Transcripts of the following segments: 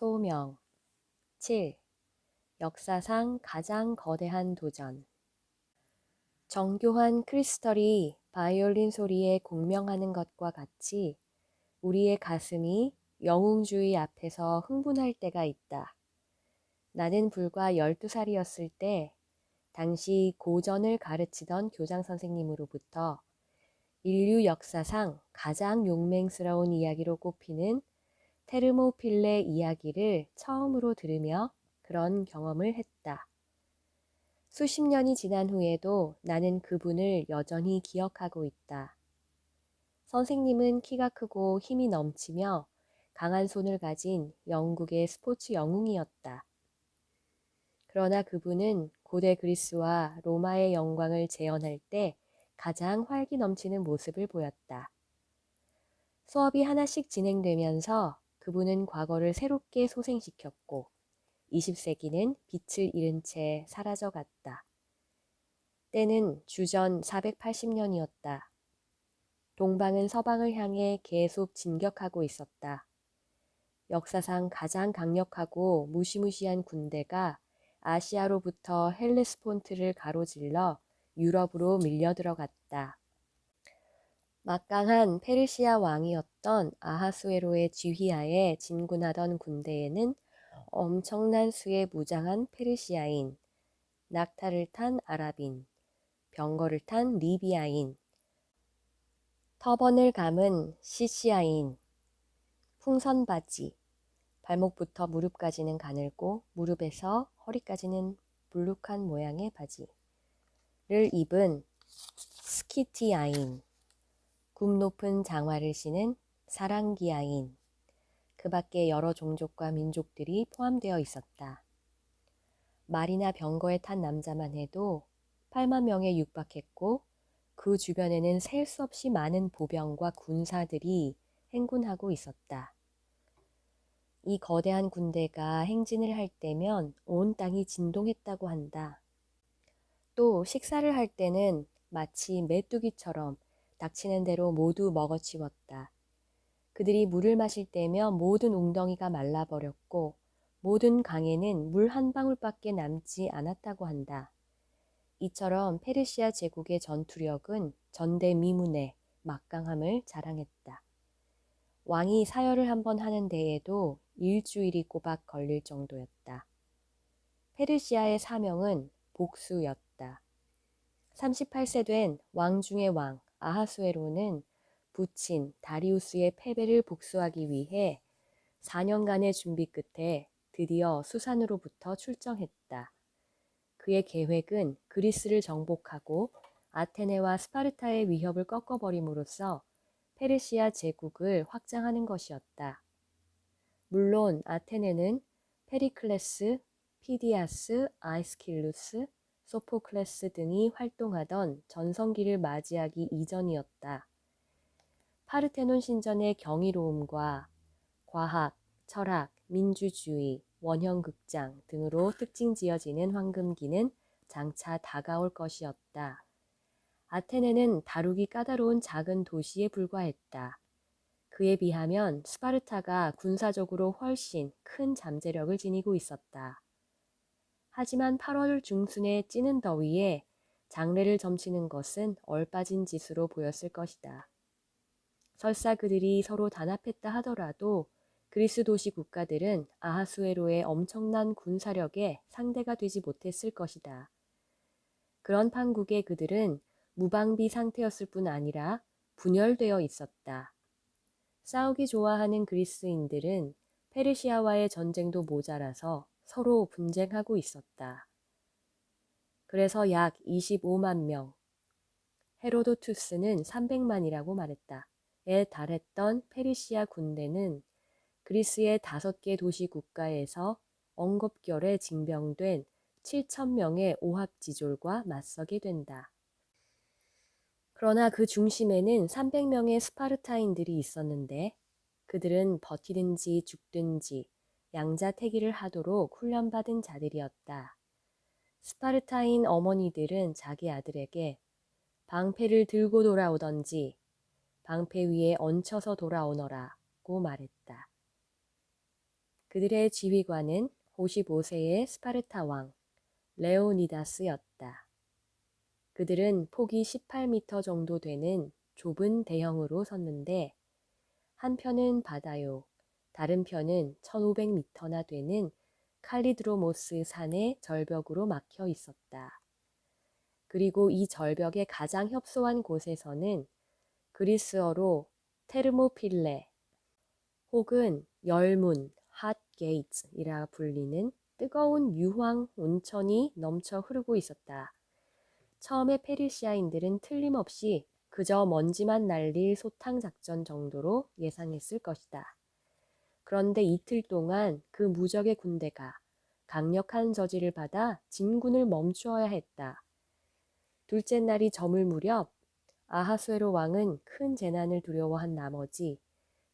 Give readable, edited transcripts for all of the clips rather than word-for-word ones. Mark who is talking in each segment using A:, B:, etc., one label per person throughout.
A: 소명 7. 역사상 가장 거대한 도전. 정교한 크리스털이 바이올린 소리에 공명하는 것과 같이 우리의 가슴이 영웅주의 앞에서 흥분할 때가 있다. 나는 불과 12살이었을 때 당시 고전을 가르치던 교장 선생님으로부터 인류 역사상 가장 용맹스러운 이야기로 꼽히는 테르모필레 이야기를 처음으로 들으며 그런 경험을 했다. 수십 년이 지난 후에도 나는 그분을 여전히 기억하고 있다. 선생님은 키가 크고 힘이 넘치며 강한 손을 가진 영국의 스포츠 영웅이었다. 그러나 그분은 고대 그리스와 로마의 영광을 재현할 때 가장 활기 넘치는 모습을 보였다. 수업이 하나씩 진행되면서 그분은 과거를 새롭게 소생시켰고 20세기는 빛을 잃은 채 사라져갔다. 때는 주전 480년이었다. 동방은 서방을 향해 계속 진격하고 있었다. 역사상 가장 강력하고 무시무시한 군대가 아시아로부터 헬레스폰트를 가로질러 유럽으로 밀려들어갔다. 막강한 페르시아 왕이었던 아하수에로의 지휘하에 진군하던 군대에는 엄청난 수의 무장한 페르시아인, 낙타를 탄 아랍인, 병거를 탄 리비아인, 터번을 감은 시시아인, 풍선바지, 발목부터 무릎까지는 가늘고 무릎에서 허리까지는 불룩한 모양의 바지를 입은 스키티아인, 굽 높은 장화를 신은 사랑기아인, 그 밖에 여러 종족과 민족들이 포함되어 있었다. 말이나 병거에 탄 남자만 해도 8만 명에 육박했고 그 주변에는 셀 수 없이 많은 보병과 군사들이 행군하고 있었다. 이 거대한 군대가 행진을 할 때면 온 땅이 진동했다고 한다. 또 식사를 할 때는 마치 메뚜기처럼 닥치는 대로 모두 먹어치웠다. 그들이 물을 마실 때면 모든 웅덩이가 말라버렸고 모든 강에는 물 한 방울밖에 남지 않았다고 한다. 이처럼 페르시아 제국의 전투력은 전대미문의 막강함을 자랑했다. 왕이 사열을 한번 하는 데에도 일주일이 꼬박 걸릴 정도였다. 페르시아의 사명은 복수였다. 38세 된 왕 중의 왕 아하수에로는 부친 다리우스의 패배를 복수하기 위해 4년간의 준비 끝에 드디어 수산으로부터 출정했다. 그의 계획은 그리스를 정복하고 아테네와 스파르타의 위협을 꺾어버림으로써 페르시아 제국을 확장하는 것이었다. 물론 아테네는 페리클레스, 피디아스, 아이스킬루스, 소포클레스 등이 활동하던 전성기를 맞이하기 이전이었다. 파르테논 신전의 경이로움과 과학, 철학, 민주주의, 원형극장 등으로 특징 지어지는 황금기는 장차 다가올 것이었다. 아테네는 다루기 까다로운 작은 도시에 불과했다. 그에 비하면 스파르타가 군사적으로 훨씬 큰 잠재력을 지니고 있었다. 하지만 8월 중순의 찌는 더위에 장래를 점치는 것은 얼빠진 짓으로 보였을 것이다. 설사 그들이 서로 단합했다 하더라도 그리스 도시 국가들은 아하수에로의 엄청난 군사력에 상대가 되지 못했을 것이다. 그런 판국에 그들은 무방비 상태였을 뿐 아니라 분열되어 있었다. 싸우기 좋아하는 그리스인들은 페르시아와의 전쟁도 모자라서 서로 분쟁하고 있었다. 그래서 약 25만 명, 헤로도투스는 300만이라고 말했다. 에 달했던 페르시아 군대는 그리스의 5개 도시 국가에서 엉겁결에 징병된 7천 명의 오합지졸과 맞서게 된다. 그러나 그 중심에는 300명의 스파르타인들이 있었는데 그들은 버티든지 죽든지 양자태기를 하도록 훈련받은 자들이었다. 스파르타인 어머니들은 자기 아들에게 방패를 들고 돌아오던지 방패 위에 얹혀서 돌아오너라고 말했다. 그들의 지휘관은 55세의 스파르타 왕 레오니다스였다. 그들은 폭이 18m 정도 되는 좁은 대형으로 섰는데 한 편은 바다요, 다른 편은 1500m나 되는 칼리드로모스 산의 절벽으로 막혀 있었다. 그리고 이 절벽의 가장 협소한 곳에서는 그리스어로 테르모필레 혹은 열문, 핫 게이츠이라 불리는 뜨거운 유황 온천이 넘쳐 흐르고 있었다. 처음에 페르시아인들은 틀림없이 그저 먼지만 날릴 소탕 작전 정도로 예상했을 것이다. 그런데 이틀 동안 그 무적의 군대가 강력한 저지를 받아 진군을 멈추어야 했다. 둘째 날이 저물 무렵 아하수에로 왕은 큰 재난을 두려워한 나머지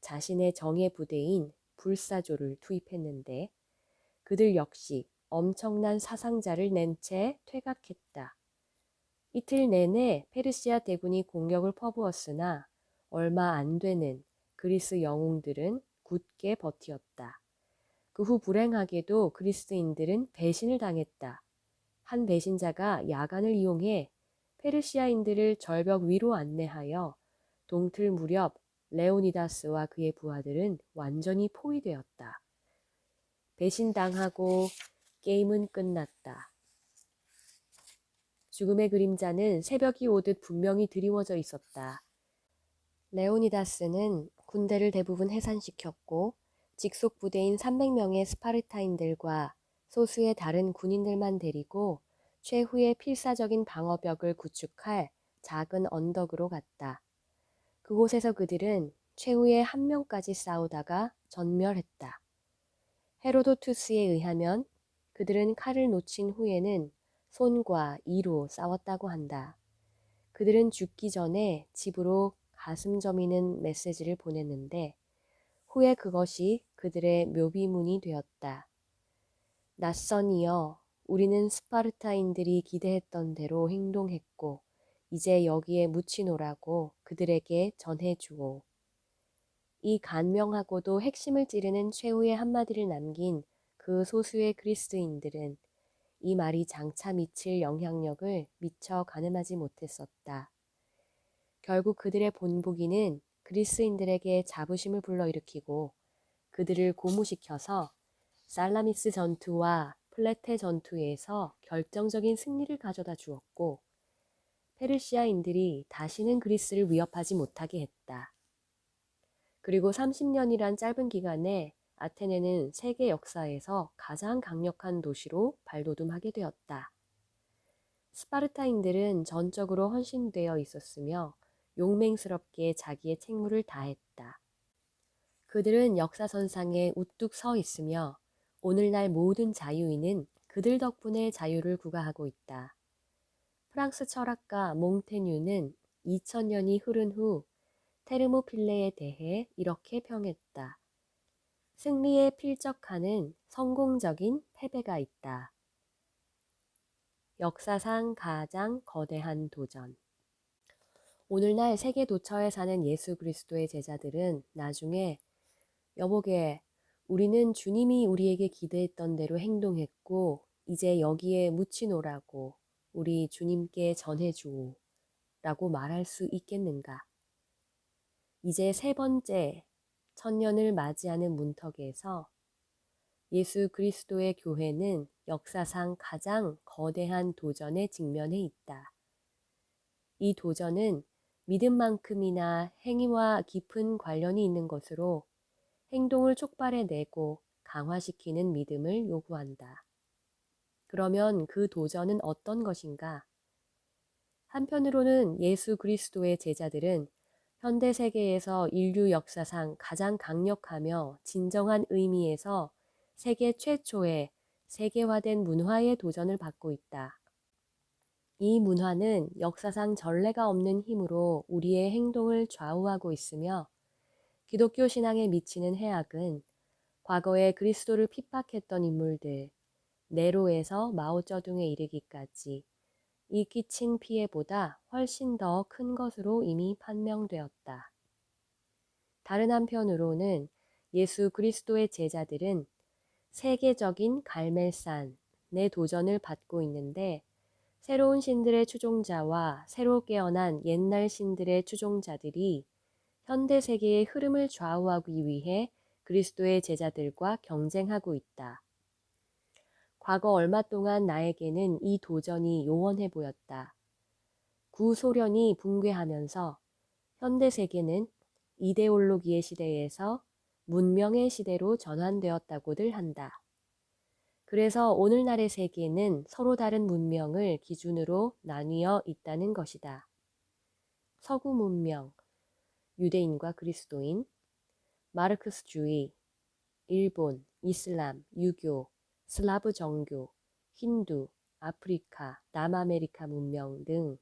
A: 자신의 정예 부대인 불사조를 투입했는데 그들 역시 엄청난 사상자를 낸 채 퇴각했다. 이틀 내내 페르시아 대군이 공격을 퍼부었으나 얼마 안 되는 그리스 영웅들은 굳게 버티었다. 그 후 불행하게도 그리스인들은 배신을 당했다. 한 배신자가 야간을 이용해 페르시아인들을 절벽 위로 안내하여 동틀 무렵 레오니다스와 그의 부하들은 완전히 포위되었다. 배신당하고 게임은 끝났다. 죽음의 그림자는 새벽이 오듯 분명히 드리워져 있었다. 레오니다스는 군대를 대부분 해산시켰고 직속 부대인 300명의 스파르타인들과 소수의 다른 군인들만 데리고 최후의 필사적인 방어벽을 구축할 작은 언덕으로 갔다. 그곳에서 그들은 최후의 한 명까지 싸우다가 전멸했다. 헤로도투스에 의하면 그들은 칼을 놓친 후에는 손과 이로 싸웠다고 한다. 그들은 죽기 전에 집으로 가슴 저미는 메시지를 보냈는데 후에 그것이 그들의 묘비문이 되었다. 낯선 이여, 우리는 스파르타인들이 기대했던 대로 행동했고 이제 여기에 묻히노라고 그들에게 전해주오. 이 간명하고도 핵심을 찌르는 최후의 한마디를 남긴 그 소수의 그리스인들은 이 말이 장차 미칠 영향력을 미처 가늠하지 못했었다. 결국 그들의 본보기는 그리스인들에게 자부심을 불러일으키고 그들을 고무시켜서 살라미스 전투와 플레테 전투에서 결정적인 승리를 가져다 주었고 페르시아인들이 다시는 그리스를 위협하지 못하게 했다. 그리고 30년이란 짧은 기간에 아테네는 세계 역사에서 가장 강력한 도시로 발돋움하게 되었다. 스파르타인들은 전적으로 헌신되어 있었으며 용맹스럽게 자기의 책무를 다했다. 그들은 역사선상에 우뚝 서 있으며 오늘날 모든 자유인은 그들 덕분에 자유를 구가하고 있다. 프랑스 철학가 몽테뉴는 2000년이 흐른 후 테르모필레에 대해 이렇게 평했다. 승리에 필적하는 성공적인 패배가 있다. 역사상 가장 거대한 도전. 오늘날 세계 도처에 사는 예수 그리스도의 제자들은 나중에 여보게, 우리는 주님이 우리에게 기대했던 대로 행동했고 이제 여기에 묻히노라고 우리 주님께 전해주오 라고 말할 수 있겠는가? 이제 세 번째 천년을 맞이하는 문턱에서 예수 그리스도의 교회는 역사상 가장 거대한 도전에 직면해 있다. 이 도전은 믿음만큼이나 행위와 깊은 관련이 있는 것으로 행동을 촉발해내고 강화시키는 믿음을 요구한다. 그러면 그 도전은 어떤 것인가? 한편으로는 예수 그리스도의 제자들은 현대 세계에서 인류 역사상 가장 강력하며 진정한 의미에서 세계 최초의 세계화된 문화의 도전을 받고 있다. 이 문화는 역사상 전례가 없는 힘으로 우리의 행동을 좌우하고 있으며 기독교 신앙에 미치는 해악은 과거에 그리스도를 핍박했던 인물들, 네로에서 마오쩌둥에 이르기까지 이 끼친 피해보다 훨씬 더 큰 것으로 이미 판명되었다. 다른 한편으로는 예수 그리스도의 제자들은 세계적인 갈멜산의 도전을 받고 있는데 새로운 신들의 추종자와 새로 깨어난 옛날 신들의 추종자들이 현대 세계의 흐름을 좌우하기 위해 그리스도의 제자들과 경쟁하고 있다. 과거 얼마 동안 나에게는 이 도전이 요원해 보였다. 구소련이 붕괴하면서 현대 세계는 이데올로기의 시대에서 문명의 시대로 전환되었다고들 한다. 그래서 오늘날의 세계는 서로 다른 문명을 기준으로 나뉘어 있다는 것이다. 서구 문명, 유대인과 그리스도인, 마르크스주의, 일본, 이슬람, 유교, 슬라브 정교, 힌두, 아프리카, 남아메리카 문명 등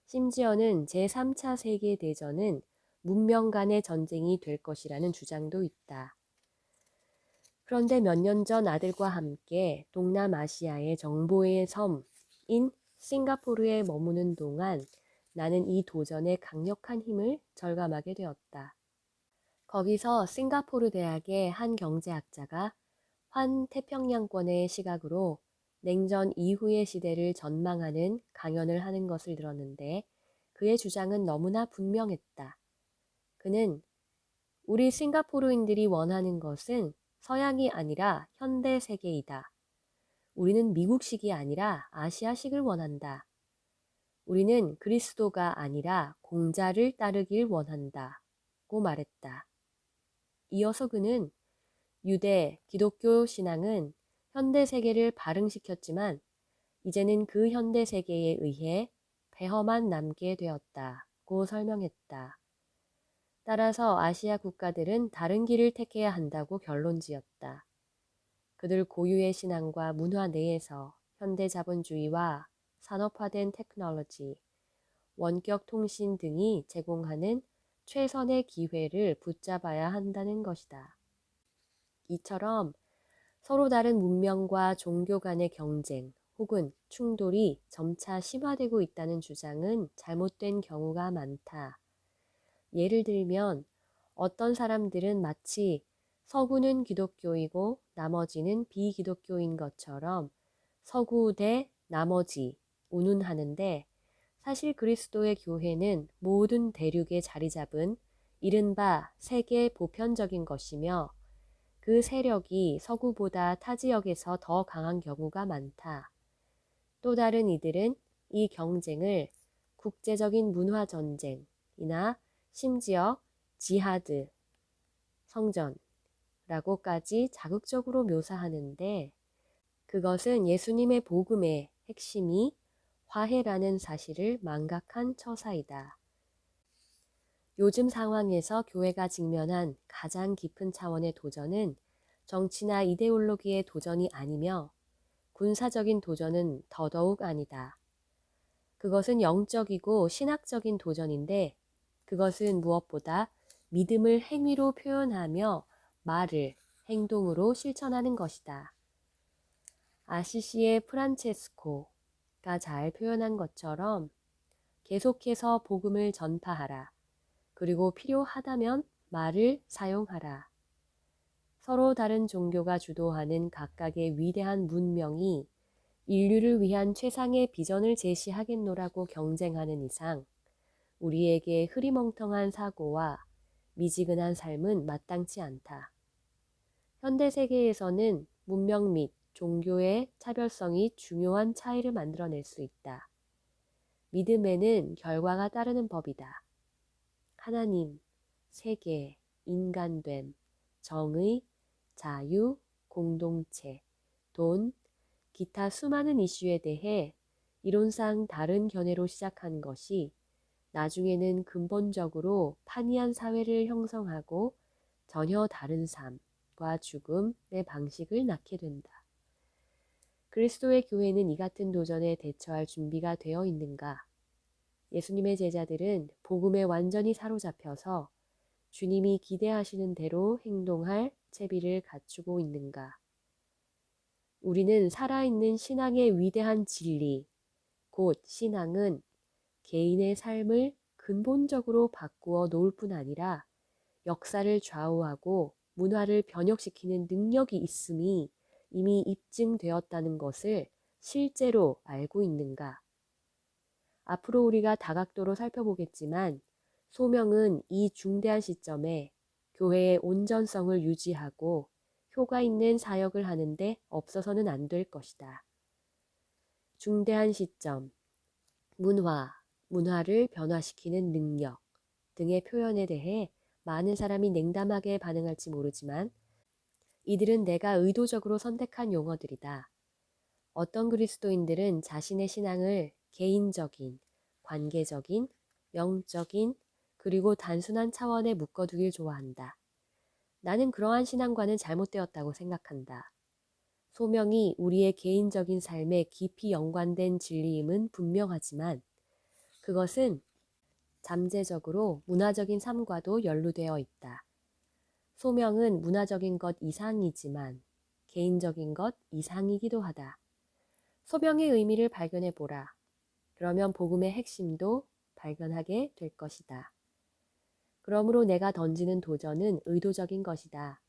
A: 심지어는 제3차 세계대전은 문명 간의 전쟁이 될 것이라는 주장도 있다. 그런데 몇 년 전 아들과 함께 동남아시아의 정보의 섬인 싱가포르에 머무는 동안 나는 이 도전의 강력한 힘을 절감하게 되었다. 거기서 싱가포르 대학의 한 경제학자가 환태평양권의 시각으로 냉전 이후의 시대를 전망하는 강연을 하는 것을 들었는데 그의 주장은 너무나 분명했다. 그는 우리 싱가포르인들이 원하는 것은 서양이 아니라 현대 세계이다. 우리는 미국식이 아니라 아시아식을 원한다. 우리는 그리스도가 아니라 공자를 따르길 원한다고 말했다. 이어서 그는 유대, 기독교 신앙은 현대 세계를 발흥시켰지만 이제는 그 현대 세계에 의해 폐허만 남게 되었다고 설명했다. 따라서 아시아 국가들은 다른 길을 택해야 한다고 결론지었다. 그들 고유의 신앙과 문화 내에서 현대 자본주의와 산업화된 테크놀로지, 원격 통신 등이 제공하는 최선의 기회를 붙잡아야 한다는 것이다. 이처럼 서로 다른 문명과 종교 간의 경쟁 혹은 충돌이 점차 심화되고 있다는 주장은 잘못된 경우가 많다. 예를 들면 어떤 사람들은 마치 서구는 기독교이고 나머지는 비기독교인 것처럼 서구 대 나머지 운운하는데 사실 그리스도의 교회는 모든 대륙에 자리 잡은 이른바 세계 보편적인 것이며 그 세력이 서구보다 타 지역에서 더 강한 경우가 많다. 또 다른 이들은 이 경쟁을 국제적인 문화 전쟁이나 심지어 지하드, 성전라고까지 자극적으로 묘사하는데 그것은 예수님의 복음의 핵심이 화해라는 사실을 망각한 처사이다. 요즘 상황에서 교회가 직면한 가장 깊은 차원의 도전은 정치나 이데올로기의 도전이 아니며 군사적인 도전은 더더욱 아니다. 그것은 영적이고 신학적인 도전인데 그것은 무엇보다 믿음을 행위로 표현하며 말을 행동으로 실천하는 것이다. 아시시의 프란체스코가 잘 표현한 것처럼 계속해서 복음을 전파하라. 그리고 필요하다면 말을 사용하라. 서로 다른 종교가 주도하는 각각의 위대한 문명이 인류를 위한 최상의 비전을 제시하겠노라고 경쟁하는 이상 우리에게 흐리멍텅한 사고와 미지근한 삶은 마땅치 않다. 현대 세계에서는 문명 및 종교의 차별성이 중요한 차이를 만들어낼 수 있다. 믿음에는 결과가 따르는 법이다. 하나님, 세계, 인간됨, 정의, 자유, 공동체, 돈, 기타 수많은 이슈에 대해 이론상 다른 견해로 시작한 것이 나중에는 근본적으로 판이한 사회를 형성하고 전혀 다른 삶과 죽음의 방식을 낳게 된다. 그리스도의 교회는 이 같은 도전에 대처할 준비가 되어 있는가? 예수님의 제자들은 복음에 완전히 사로잡혀서 주님이 기대하시는 대로 행동할 채비를 갖추고 있는가? 우리는 살아있는 신앙의 위대한 진리, 곧 신앙은 개인의 삶을 근본적으로 바꾸어 놓을 뿐 아니라 역사를 좌우하고 문화를 변혁시키는 능력이 있음이 이미 입증되었다는 것을 실제로 알고 있는가? 앞으로 우리가 다각도로 살펴보겠지만 소명은 이 중대한 시점에 교회의 온전성을 유지하고 효과 있는 사역을 하는데 없어서는 안 될 것이다. 중대한 시점, 문화를 변화시키는 능력 등의 표현에 대해 많은 사람이 냉담하게 반응할지 모르지만 이들은 내가 의도적으로 선택한 용어들이다. 어떤 그리스도인들은 자신의 신앙을 개인적인, 관계적인, 영적인, 그리고 단순한 차원에 묶어두길 좋아한다. 나는 그러한 신앙과는 잘못되었다고 생각한다. 소명이 우리의 개인적인 삶에 깊이 연관된 진리임은 분명하지만 그것은 잠재적으로 문화적인 삶과도 연루되어 있다. 소명은 문화적인 것 이상이지만 개인적인 것 이상이기도 하다. 소명의 의미를 발견해 보라. 그러면 복음의 핵심도 발견하게 될 것이다. 그러므로 내가 던지는 도전은 의도적인 것이다.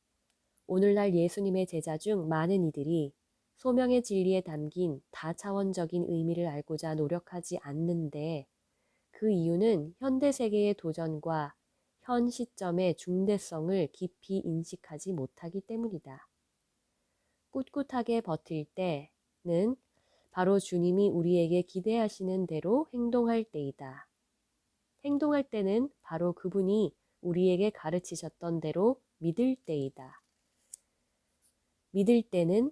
A: 오늘날 예수님의 제자 중 많은 이들이 소명의 진리에 담긴 다차원적인 의미를 알고자 노력하지 않는데 그 이유는 현대 세계의 도전과 현 시점의 중대성을 깊이 인식하지 못하기 때문이다. 꿋꿋하게 버틸 때는 바로 주님이 우리에게 기대하시는 대로 행동할 때이다. 행동할 때는 바로 그분이 우리에게 가르치셨던 대로 믿을 때이다. 믿을 때는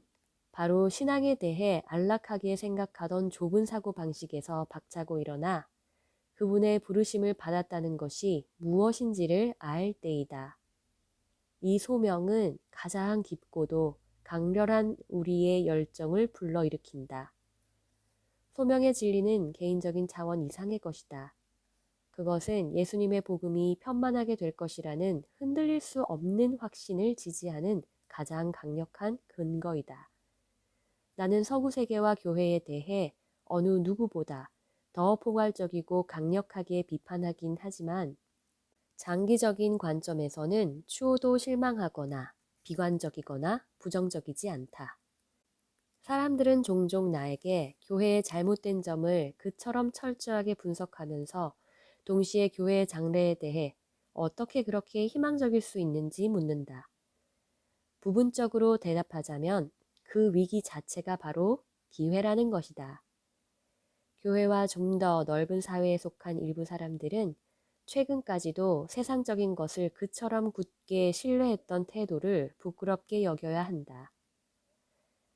A: 바로 신앙에 대해 안락하게 생각하던 좁은 사고방식에서 박차고 일어나 그분의 부르심을 받았다는 것이 무엇인지를 알 때이다. 이 소명은 가장 깊고도 강렬한 우리의 열정을 불러일으킨다. 소명의 진리는 개인적인 차원 이상의 것이다. 그것은 예수님의 복음이 편만하게 될 것이라는 흔들릴 수 없는 확신을 지지하는 가장 강력한 근거이다. 나는 서구 세계와 교회에 대해 어느 누구보다 더 포괄적이고 강력하게 비판하긴 하지만 장기적인 관점에서는 추호도 실망하거나 비관적이거나 부정적이지 않다. 사람들은 종종 나에게 교회의 잘못된 점을 그처럼 철저하게 분석하면서 동시에 교회의 장래에 대해 어떻게 그렇게 희망적일 수 있는지 묻는다. 부분적으로 대답하자면 그 위기 자체가 바로 기회라는 것이다. 교회와 좀 더 넓은 사회에 속한 일부 사람들은 최근까지도 세상적인 것을 그처럼 굳게 신뢰했던 태도를 부끄럽게 여겨야 한다.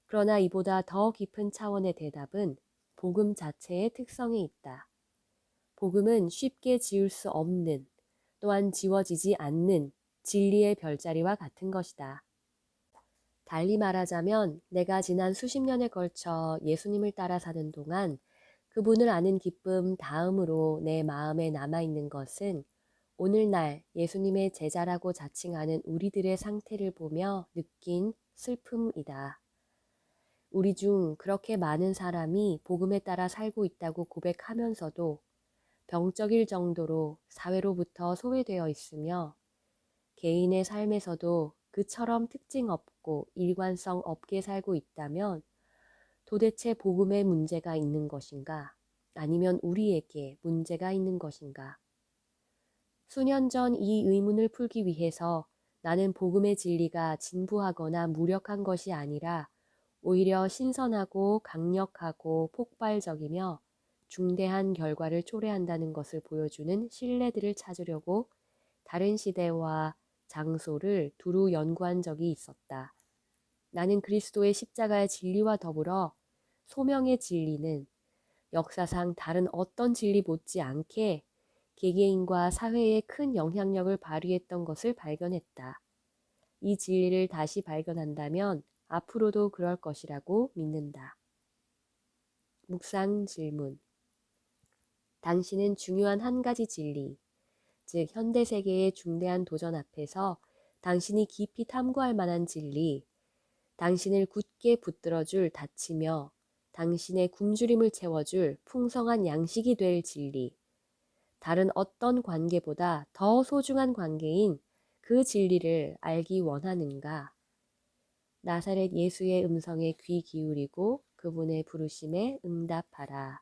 A: 그러나 이보다 더 깊은 차원의 대답은 복음 자체의 특성에 있다. 복음은 쉽게 지울 수 없는, 또한 지워지지 않는 진리의 별자리와 같은 것이다. 달리 말하자면 내가 지난 수십 년에 걸쳐 예수님을 따라 사는 동안 그분을 아는 기쁨 다음으로 내 마음에 남아있는 것은 오늘날 예수님의 제자라고 자칭하는 우리들의 상태를 보며 느낀 슬픔이다. 우리 중 그렇게 많은 사람이 복음에 따라 살고 있다고 고백하면서도 병적일 정도로 사회로부터 소외되어 있으며 개인의 삶에서도 그처럼 특징 없고 일관성 없게 살고 있다면 도대체 복음에 문제가 있는 것인가? 아니면 우리에게 문제가 있는 것인가? 수년 전 이 의문을 풀기 위해서 나는 복음의 진리가 진부하거나 무력한 것이 아니라 오히려 신선하고 강력하고 폭발적이며 중대한 결과를 초래한다는 것을 보여주는 신뢰들을 찾으려고 다른 시대와 장소를 두루 연구한 적이 있었다. 나는 그리스도의 십자가의 진리와 더불어 소명의 진리는 역사상 다른 어떤 진리 못지않게 개개인과 사회에 큰 영향력을 발휘했던 것을 발견했다. 이 진리를 다시 발견한다면 앞으로도 그럴 것이라고 믿는다. 묵상 질문. 당신은 중요한 한 가지 진리, 즉 현대 세계의 중대한 도전 앞에서 당신이 깊이 탐구할 만한 진리, 당신을 굳게 붙들어줄 닫히며 당신의 굶주림을 채워줄 풍성한 양식이 될 진리, 다른 어떤 관계보다 더 소중한 관계인 그 진리를 알기 원하는가? 나사렛 예수의 음성에 귀 기울이고 그분의 부르심에 응답하라.